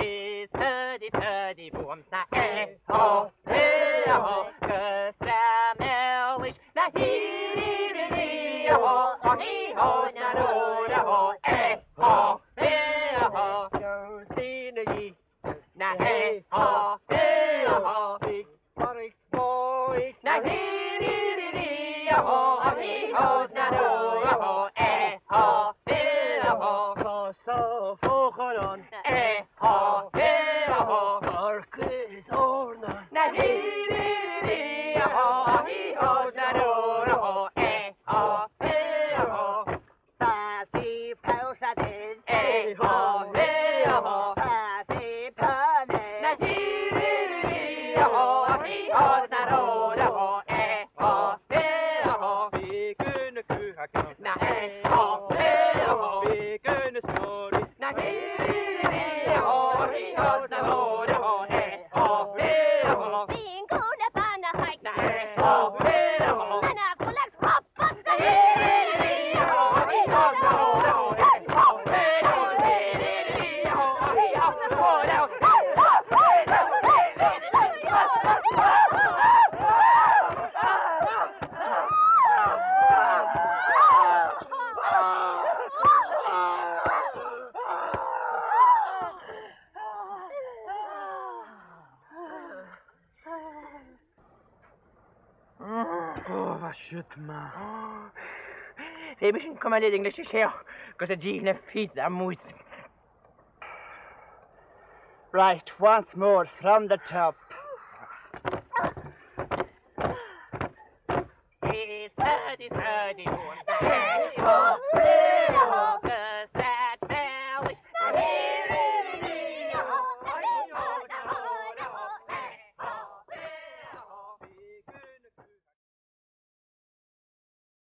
It's huddy booms na ho, hey ho, Köszemel is na hi ho, a hi ho na ro ho, ho, hey ho, Köszínei na ho, hey ho, Parik boy na hi ho, a hi ho na ro ho, ho, hey ho, Kosa focharon, ho, hey ho. Archis orna, Na hi ho, hi ho, na ro ho, ho, hey ho, Tasi pausadin, ho, hey ho. Tasi pane, Na hi ho, hi ho, na ro ho, ho, hey ho. Bikun kuhakan, Na ho, hey ho. Bikun story, Na hi ho, hi ho, na ro ho, ho, hey ho. Vinkuna panahai. Na ho, hey ho. Mana kulak hoppas Na hi ho, hi ho, na ro ho, ho, hey ho. Hi ho, hi ho, na ro ho, vad shit man. Vi müssen komma lite English här, because the gene feet are moist. Right, once more from the top. It's huddy